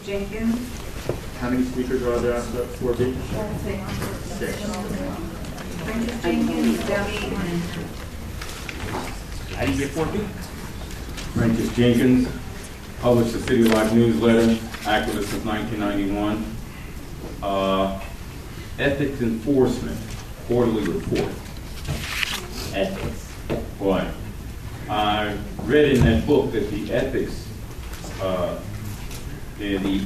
Jenkins. How many speakers are there on 4B? 6. Francis Jenkins, Debbie, and How do you get 4B? Francis Jenkins, published the City Life newsletter, activist since 1991. Ethics enforcement, quarterly report. Ethics. Boy, I read in that book that the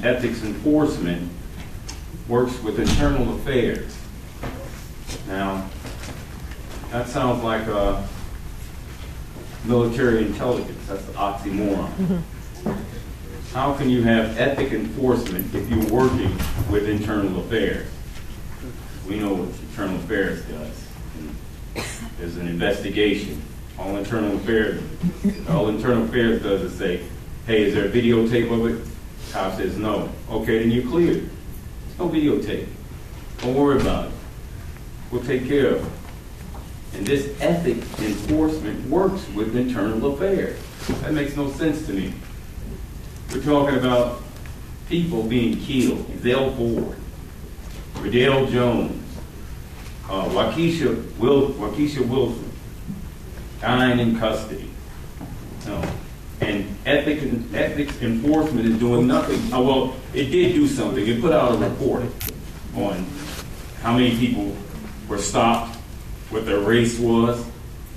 ethics enforcement works with internal affairs. Now, that sounds like military intelligence. That's an oxymoron. How can you have ethic enforcement if you're working with internal affairs? We know what internal affairs does. There's an investigation. All internal affairs does is say, hey, is there a videotape of it? Cop says no. Okay, then you're cleared. There's no videotape. Don't worry about it. We'll take care of it. And this ethic enforcement works with internal affairs. That makes no sense to me. We're talking about people being killed. Zell Ford, Riddell Jones, Waukesha Wilson, dying in custody. And ethics enforcement is doing nothing. Well, it did do something. It put out a report on how many people were stopped, what their race was,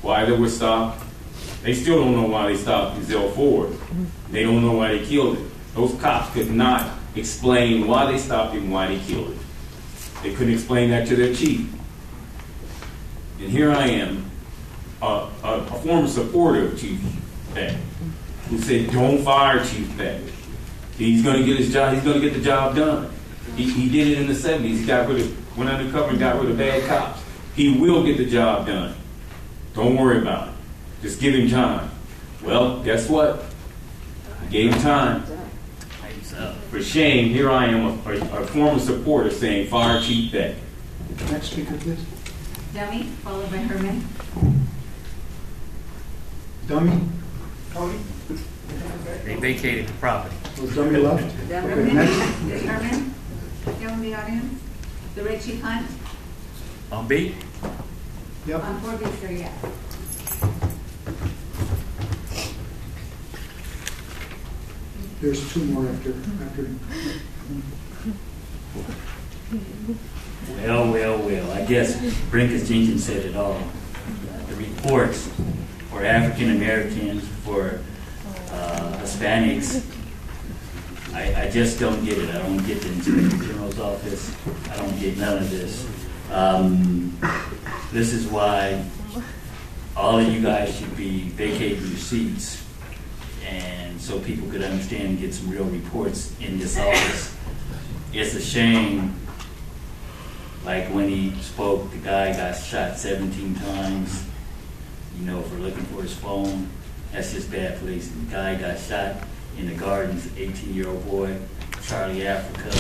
why they were stopped. They still don't know why they stopped Zell Ford. They don't know why they killed him. Those cops could not explain why they stopped him, why they killed him. They couldn't explain that to their chief. And here I am, a former supporter of Chief Beck, who said, don't fire Chief Beck. He's going to get his job. He's going to get the job done. He did it in the 70s. He went undercover and got rid of bad cops. He will get the job done. Don't worry about it. Just give him time. Well, guess what? I gave him time. For shame, here I am, a former supporter saying, fire Chief Beck. Next speaker, please. Dummy, followed by Herman. Dummy? They vacated the property. Was Dummy left? Herman, Okay, next. Herman, down in the audience. The Red Chief Hunt. On B? Yep. On 4B, sir, yeah. There's two more after. Well. I guess Brinkus Jenkins said it all. The reports for African Americans, for Hispanics, I just don't get it. I don't get the Inspector General's office. I don't get none of this. This is why all of you guys should be vacating your seats, and so people could understand and get some real reports in this office. It's a shame, like when he spoke, the guy got shot 17 times, for looking for his phone. That's just bad policing. The guy got shot in the gardens, 18-year-old boy, Charlie Africa.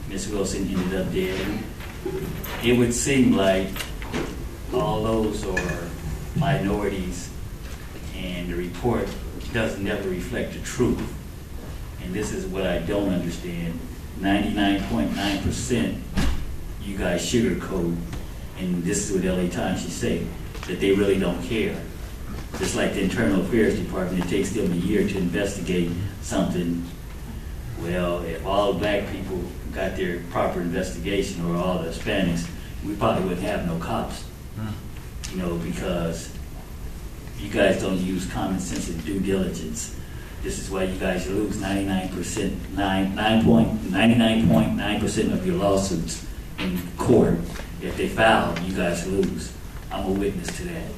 Miss Wilson ended up dead. It would seem like all those are minorities, and the report doesn't never reflect the truth. And this is what I don't understand. 99.9% you guys sugarcoat, and this is what LA Times should say, that they really don't care. Just like the Internal Affairs Department, it takes them a year to investigate something. Well, if all black people got their proper investigation, or all the Hispanics, we probably wouldn't have no cops. Because you guys don't use common sense and due diligence. This is why you guys lose 99.9% of your lawsuits in court. If they file, you guys lose. I'm a witness to that.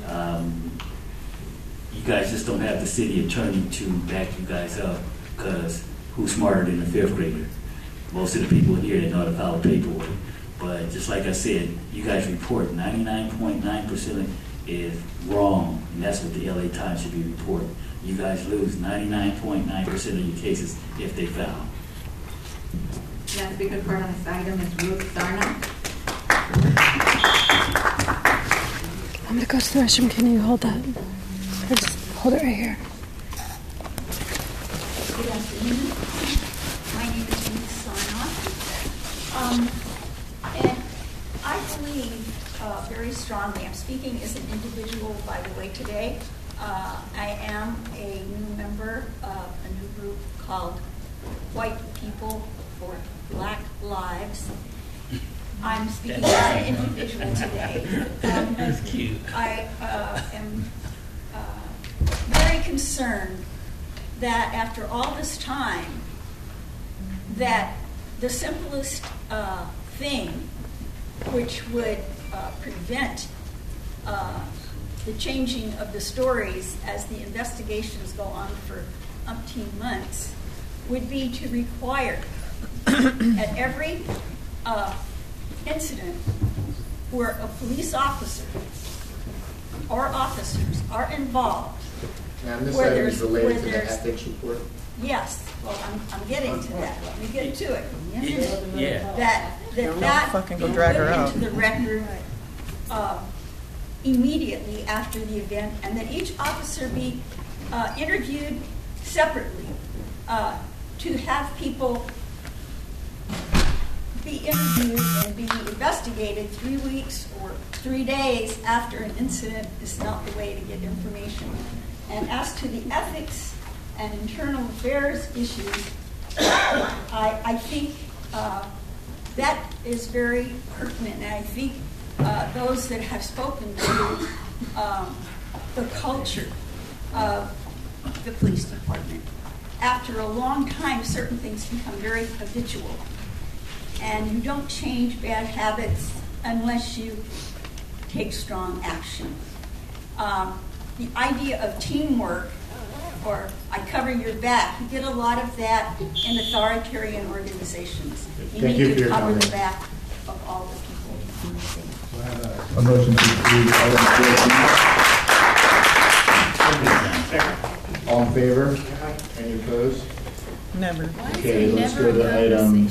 You guys just don't have the city attorney to back you guys up, because who's smarter than a fifth grader? Most of the people here that know how to file paperwork. But just like I said, you guys report 99.9% is wrong, and that's what the LA Times should be reporting. You guys lose 99.9% of your cases if they file. Last speaker for on this item is Ruth Sarna. I'm gonna go to the restroom. Can you hold that? Or just hold it right here. Good afternoon. strongly. I'm speaking as an individual, by the way, today. I am a new member of a new group called White People for Black Lives. I'm speaking as an individual today. That's cute. I am very concerned that after all this time, that the simplest thing which would prevent the changing of the stories as the investigations go on for umpteen months would be to require at every incident where a police officer or officers are involved. And this Where item is there's- related where to the there's- ethics report. Yes, well, I'm getting to that. Let me get to it. Yeah. That fucking be go drag put her out. into the record immediately after the event, and that each officer be interviewed separately to have people be interviewed and be investigated 3 weeks or 3 days after an incident is not the way to get information. And as to the ethics and internal affairs issues, I think that is very pertinent. And I think those that have spoken to the culture of the police department, after a long time, certain things become very habitual. And you don't change bad habits unless you take strong action. The idea of teamwork, or I cover your back, you get a lot of that in authoritarian organizations. You Thank need you for to your cover comment. the back of all the people. A motion to approve item 14. All in favor? Any opposed? Never. Okay, let's go to item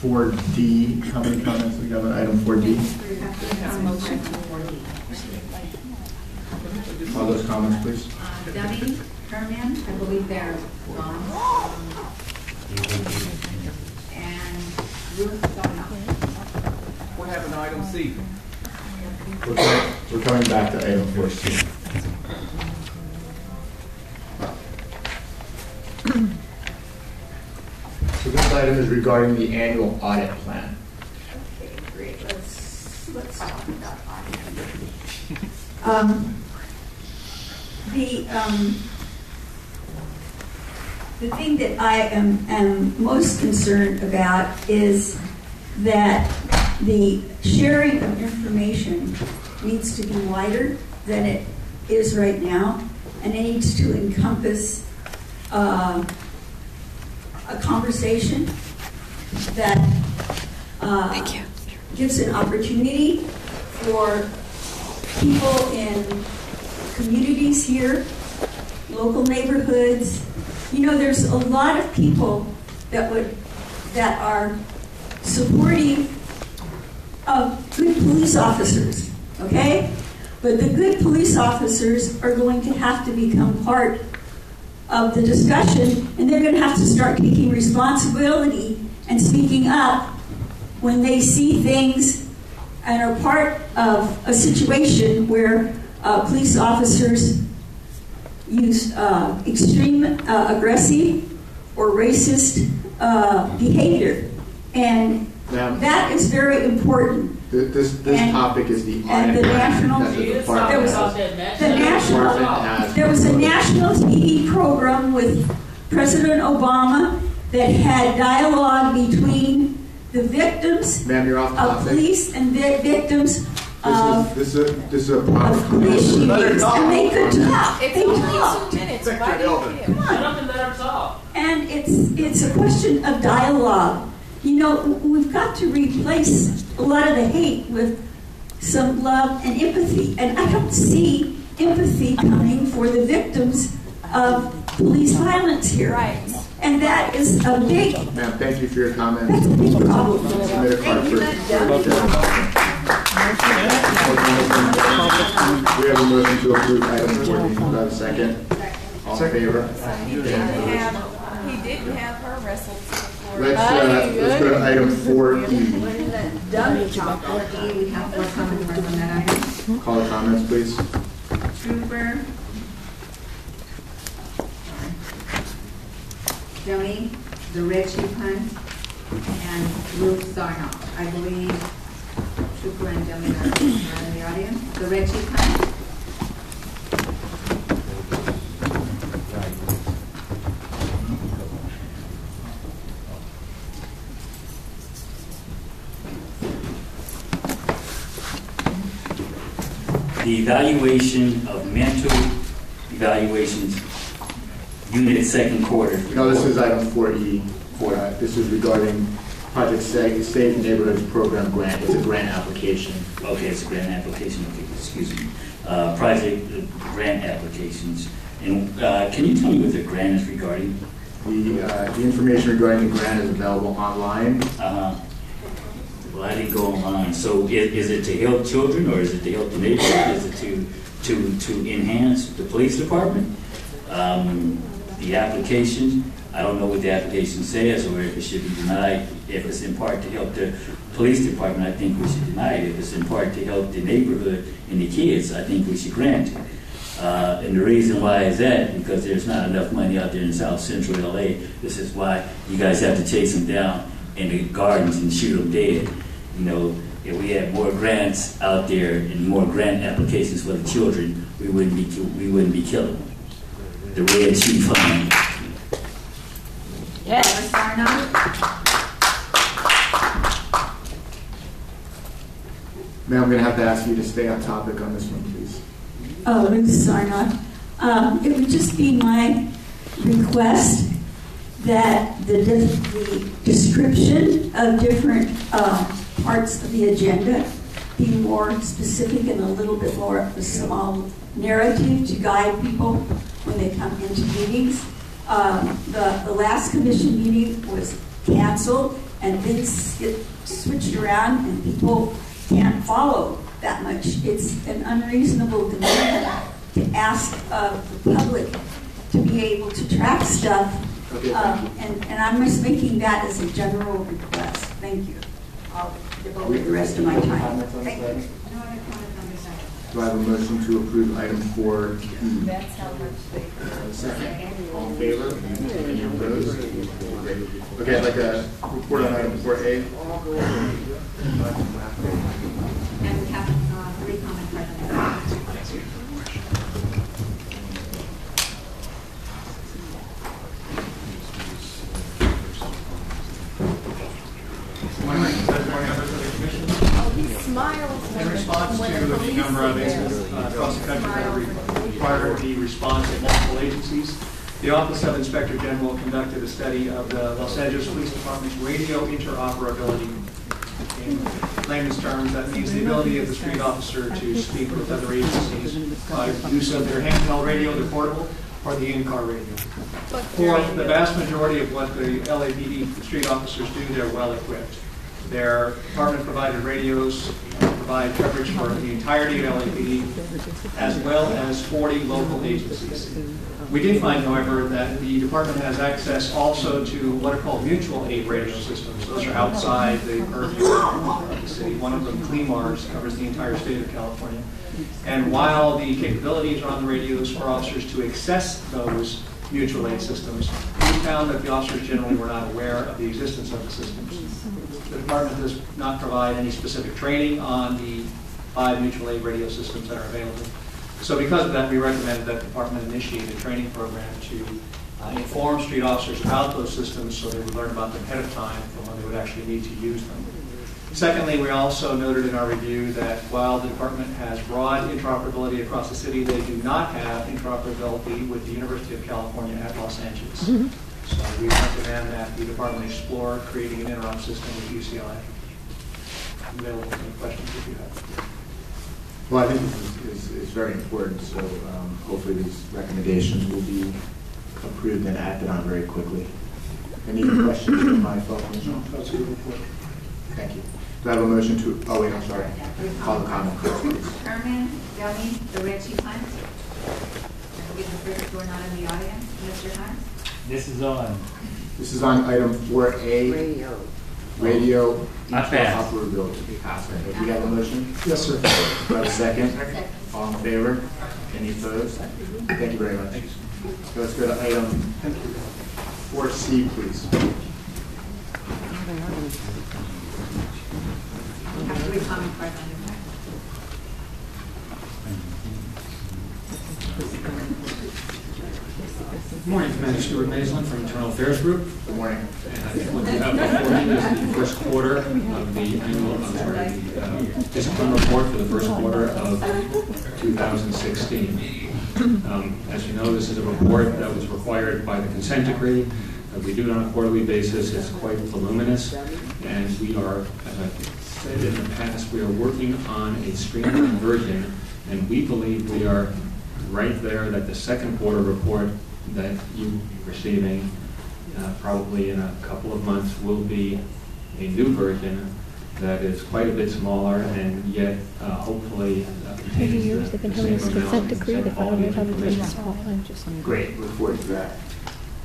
4D. How many comments we have on item 4D? All those comments, please. Debbie, Herman, I believe they're gone. And Ruth, don't know. What happened to item C? We're coming back to item 4C. So this item is regarding the annual audit plan. Okay, great. Let's talk about the thing that I am most concerned about is that the sharing of information needs to be wider than it is right now, and it needs to encompass a conversation that gives an opportunity for people in communities here, local neighborhoods. You know, there's a lot of people that are supporting of good police officers, okay? But the good police officers are going to have to become part of the discussion, and they're going to have to start taking responsibility and speaking up when they see things and are part of a situation where police officers use extreme aggressive or racist behavior. And Ma'am, that is very important. this And- topic is the and audit the plan national- that the department there was- has. The national, there was a national TV program with President Obama that had dialogue between the victims Ma'am, you're off of topic. police and victims of This is a problem. police shootings, and they could talk. It's They only talked. 2 minutes. Why do you care? Come on. And it's a question of dialogue. You know, we've got to replace a lot of the hate with some love and empathy. And I don't see empathy coming for the victims of police violence here. Right. And that is a big, Ma'am, thank you for your comments. that's a big problem. Submit a card for- We have a motion to approve item 14. Do I have a second? All in favor? He didn't have her wrestled to the floor. Let's go to item 4E. dummy For compound. E, we have 4 common parts on that item. Call the comments, please. Trooper. Dummy, the red sheep hunt, and Ruth Sarnoff. I believe Trooper and Dummy are in the audience. The red sheep hunt. The evaluation of mental evaluations, unit second quarter. No, this is item 4E. This is regarding Project Safe Neighborhoods Program grant. It's a grant application. Okay, it's a grant application, okay, excuse me. Project grant applications. And can you tell me what the grant is regarding? The information regarding the grant is available online. Well, I didn't go online. So is it to help children, or is it to help the neighborhood? Is it to enhance the police department? The application, I don't know what the application says, or if it should be denied. If it's in part to help the police department, I think we should deny it. If it's in part to help the neighborhood and the kids, I think we should grant it. And the reason why is that because there's not enough money out there in South Central LA. This is why you guys have to chase them down in the gardens and shoot them dead. You know, if we had more grants out there and more grant applications for the children, we wouldn't be killing them. The red sheep hunt. Yes. Sarnoff. Ma'am, I'm going to have to ask you to stay on topic on this one, please. Ruth Sarnoff. It would just be my request that the description of different parts of the agenda be more specific and a little bit more of a small narrative to guide people when they come into meetings. The last commission meeting was canceled and things get switched around and people can't follow that much. It's an unreasonable demand to ask of the public to be able to track stuff. Okay, And I'm just making that as a general request. Thank you. I'll devote the rest of my time. Comments on this Thank item? you. No other comments on this item. Do I have a motion to approve item 4E? That's how much they. Second. All in favor? Any opposed? Okay, I'd like a report on item 4A. And we have 3 common parts on that item. In response to the number of incidents across the country that require the response of multiple agencies, the Office of Inspector General conducted a study of the Los Angeles Police Department's radio interoperability. In layman's terms, that means the ability of the street officer to speak with other agencies by use of their handheld radio, their portable, or the in-car radio. For the vast majority of what the LAPD street officers do, they're well equipped. Their department-provided radios provide coverage for the entirety of LAPD, as well as 40 local agencies. We did find, however, that the department has access also to what are called mutual aid radio systems. Those are outside the purview of the city. One of them, CLEMARS, covers the entire state of California. And while the capabilities are on the radios for officers to access those mutual aid systems, we found that the officers generally were not aware of the existence of the systems. The department does not provide any specific training on the 5 mutual aid radio systems that are available. So because of that, we recommend that the department initiate a training program to inform street officers about those systems so they would learn about them ahead of time for when they would actually need to use them. Secondly, we also noted in our review that while the department has broad interoperability across the city, they do not have interoperability with the University of California at Los Angeles. So we recommend that the department explore creating an interop system with UCLA. I'm available for any questions if you have. Well, I think this is very important, so hopefully these recommendations will be approved and acted on very quickly. Any questions from my fellow commissioners? That's a good report. Thank you. Do I have a motion to, oh wait, I'm sorry. Call the comment, please. Herman, Dummy, the red sheep hunt. I believe the first door not in the audience. Mr. Hunt. This is on. This is on item 4A. radio I pass. operability. Pass. Do we have a motion? Yes, sir. Do I have a second? All in favor? Any opposed? Thank you very much. So let's go to item 4C, please. Have to comment first on your back. Good morning, Commander Stuart Maislin from Internal Affairs Group. Good morning. And I think what you have before you is the first quarter of the annual, discipline report for the first quarter of 2016. As you know, this is a report that was required by the consent decree. We do it on a quarterly basis. It's quite voluminous. And we are, as I said in the past, we are working on a streamlined version. And we believe we are right there that the second quarter report that you're receiving probably in a couple of months will be a new version that is quite a bit smaller and yet hopefully contains years they've been the having same this consent amount, decree. same They quality finally have it information. this fall. I'm just Great, look forward to that.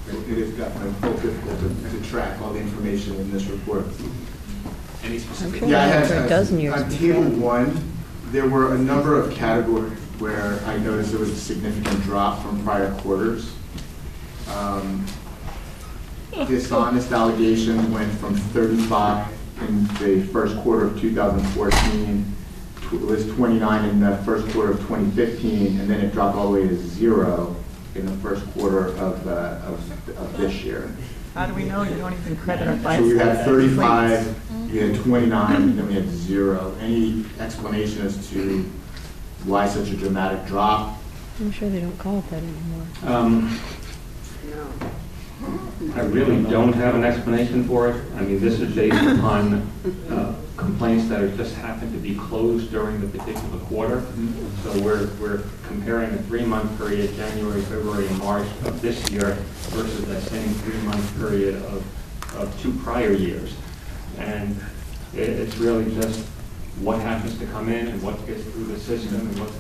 It is definitely both difficult to track all the information in this report. Any specific? sure. Yeah, I had, For a dozen years on before. table 1, there were a number of categories where I noticed there was a significant drop from prior quarters. Dishonest allegations went from 35 in the first quarter of 2014, it was 29 in the first quarter of 2015, and then it dropped all the way to 0 in the first quarter of this year. How do we know you don't even credit our So bias? we had 35, we had 29, and then we had 0. Any explanation as to why such a dramatic drop? I'm sure they don't call it that anymore. I really don't have an explanation for it. I mean, this is based upon complaints that have just happened to be closed during the particular quarter. So we're comparing a 3-month period, January, February, and March of this year versus that same 3-month period of 2 prior years. And it's really just what happens to come in and what gets through the system and what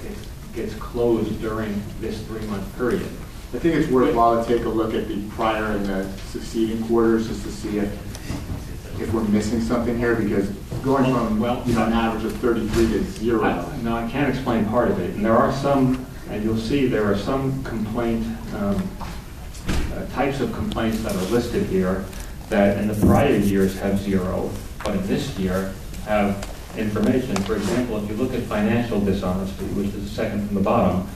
gets closed during this 3-month period. I think it's worthwhile to take a look at the prior and the succeeding quarters just to see if we're missing something here, because going from an average of 33 to 0. No, I can't explain part of it. And there are some, and you'll see there are some complaint, types of complaints that are listed here that in the prior years have 0, but in this year have information. For example, if you look at financial dishonesty, which is the second from the bottom,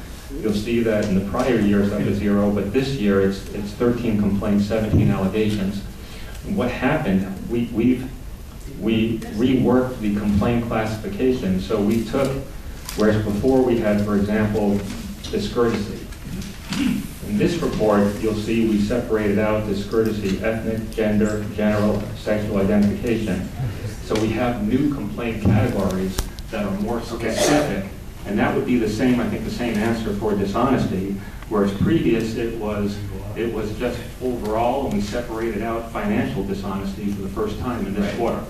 you'll see that in the prior years that was 0, but this year it's 13 complaints, 17 allegations. And what happened, we reworked the complaint classification. So we took, whereas before we had, for example, discourtesy. In this report, you'll see we separated out discourtesy, ethnic, gender, general, sexual identification. So we have new complaint categories that are more specific. And that would be the same, I think, the same answer for dishonesty, whereas previous it was just overall, and we separated out financial dishonesty for the first time in this quarter.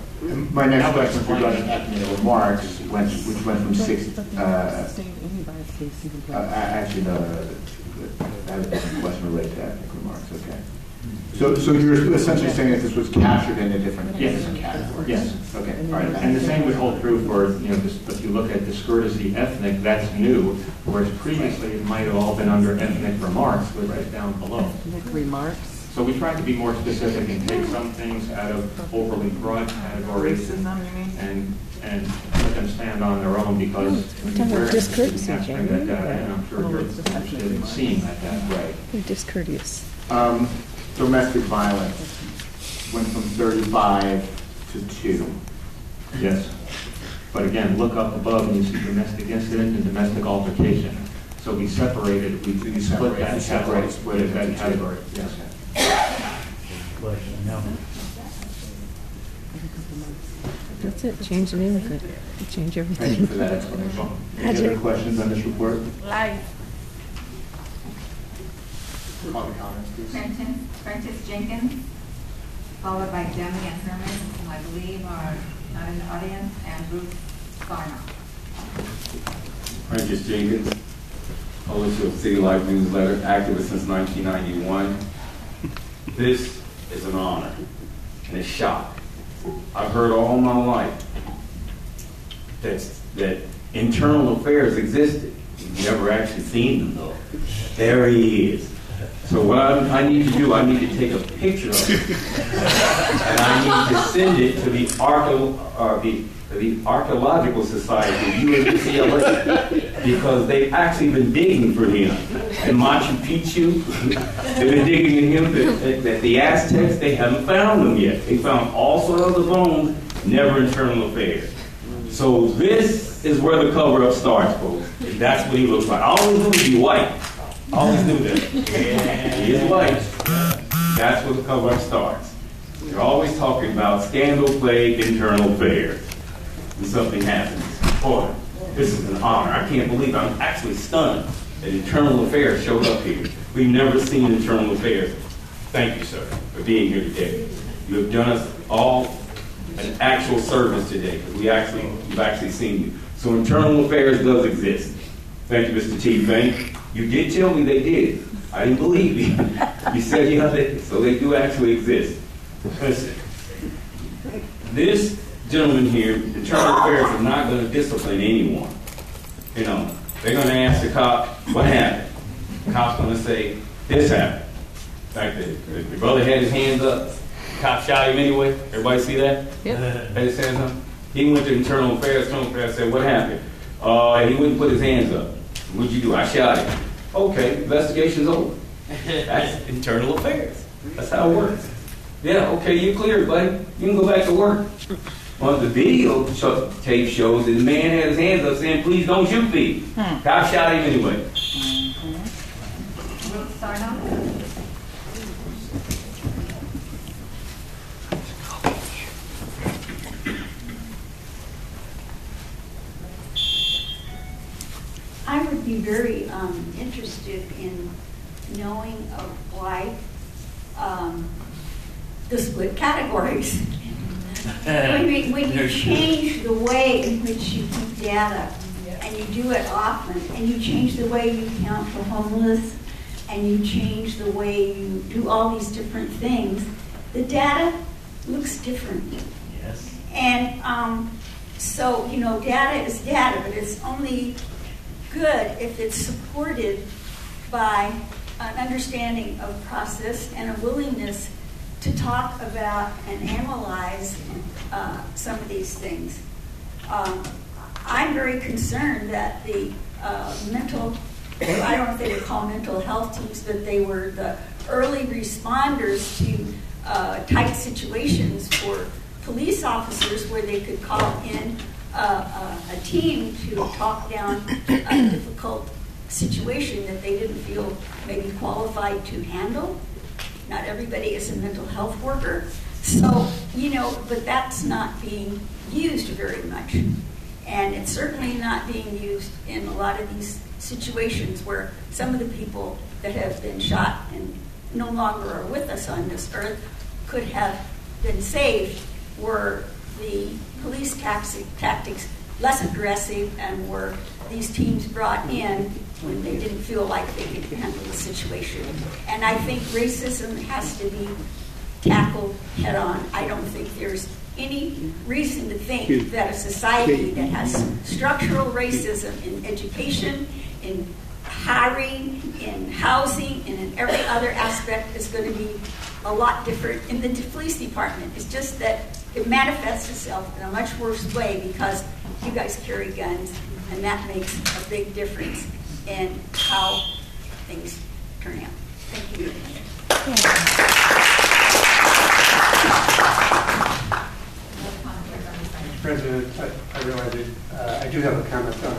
My next question is regarding ethnic remarks, which went from 6. Actually, no, I have a different question related to ethnic remarks. Okay. So you're essentially saying that this was captured in a different category? Yes. Okay. All right. And the same would hold true for, if you look at discourtesy, ethnic, that's new, whereas previously it might have all been under ethnic remarks, which is down below. Ethnic remarks? So we tried to be more specific and take some things out of overly broad categories and let them stand on their own, because We're talking about discourtesy, you can't bring that data in. Jamie. I'm sure you're interested in seeing that data. Right. They're discourteous. Domestic violence went from 35 to 2. Yes. But again, look up above and you see domestic incident and domestic altercation. So we separated, we split that category. Split that category. Yes. That's it. Change the name of it. Change Thank you everything. for that explanation. Any other questions on this report? Live. Call the comments, please. Prentice Jenkins, followed by Demi and Herman, whom I believe are not in the audience, and Ruth Garner. Prentice Jenkins, publisher of City Life newsletter, activist since 1991. This is an honor and a shock I've heard all my life that internal affairs existed. You've never actually seen them though. There he is. So what I need to do, I need to take a picture of it, and I need to send it to the Archaeological Society, UCLA, because they've actually been digging for him. In Machu Picchu, they've been digging in him. That the Aztecs, they haven't found him yet. They found all sorts of other bones, never internal affairs. So this is where the cover-up starts, folks. That's what he looks like. I always knew he'd be white. I always knew that. He is white. That's where the cover-up starts. They're always talking about scandal-plagued internal affairs. And something happens. Boy, this is an honor. I can't believe it. I'm actually stunned that internal affairs showed up here. We've never seen internal affairs. Thank you, sir, for being here today. You have done us all an actual service today, because we've actually seen you. So internal affairs does exist. Thank you, Mr. T. Bank. You did tell me they did. I didn't believe you. You said you did. So they do actually exist. Listen, this gentleman here, internal affairs is not going to discipline anyone. You know, they're going to ask the cop, what happened? The cop's going to say, this happened. Like the brother had his hands up. The cop shot him anyway. Everybody see that? Yep. Had his hands up. He went to internal affairs said, what happened? He wouldn't put his hands up. What'd you do? I shot him. Okay, investigation's over. That's internal affairs. That's how it works. Yeah, okay, you're clear, buddy. You can go back to work. Well, the video tape shows that the man had his hands up saying, please don't shoot me. Cop shot him anyway. Start off. I would be very interested in knowing of why the split categories. When you change the way in which you keep data, and you do it often, and you change the way you count for homeless, and you change the way you do all these different things, the data looks different. Yes. And so, you know, data is data, but it's only good if it's supported by an understanding of process and a willingness to talk about and analyze some of these things. I'm very concerned that the mental, I don't know if they were called mental health teams, but they were the early responders to tight situations for police officers where they could call in a team to talk down a difficult situation that they didn't feel maybe qualified to handle. Not everybody is a mental health worker. So, you know, but that's not being used very much. And it's certainly not being used in a lot of these situations where some of the people that have been shot and no longer are with us on this earth could have been saved were the police tactics less aggressive and were these teams brought in when they didn't feel like they could handle the situation. And I think racism has to be tackled head on. I don't think there's any reason to think that a society that has structural racism in education, in hiring, in housing, and in every other aspect is going to be a lot different in the police department. It's just that it manifests itself in a much worse way because you guys carry guns, and that makes a big difference in how things turn out. Thank you. President, I realize that I do have a comment on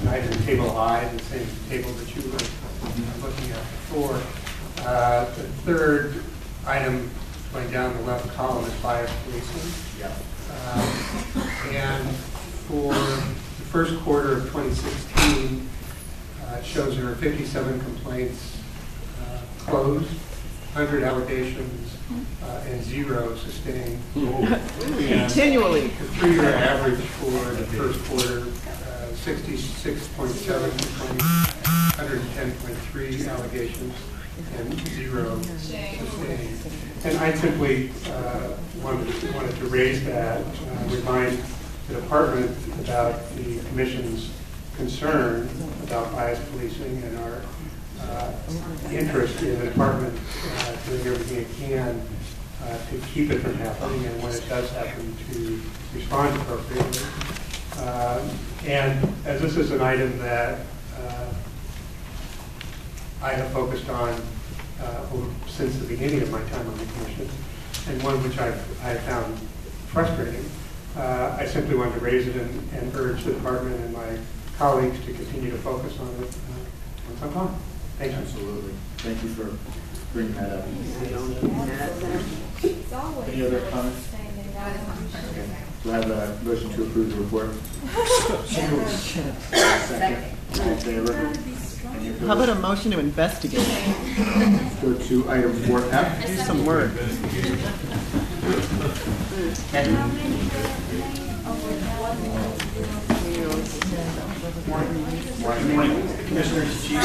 item table I, the same table that you were looking at before. The third item going down the left column is bias policing. Yep. And for the first quarter of 2016, it shows there were 57 complaints closed, 100 allegations, and 0 sustained. Continually. The 3-year average for the first quarter, 66.7 complaints, 110.3 allegations, and 0 sustained. And I simply wanted to raise that, remind the department about the commission's concern about bias policing and our interest in the department doing everything it can to keep it from happening, and when it does happen, to respond appropriately. And as this is an item that I have focused on since the beginning of my time on the commission, and one which I found frustrating, I simply wanted to raise it and urge the department and my colleagues to continue to focus on it once I'm gone. Thank you. Absolutely. Thank you for bringing that up. Any other comments? Do I have a motion to approve the report? Second. All in favor? Any opposed? How about a motion to investigate? Go to item 4F. Do some work. Good morning, Commissioners, Chief.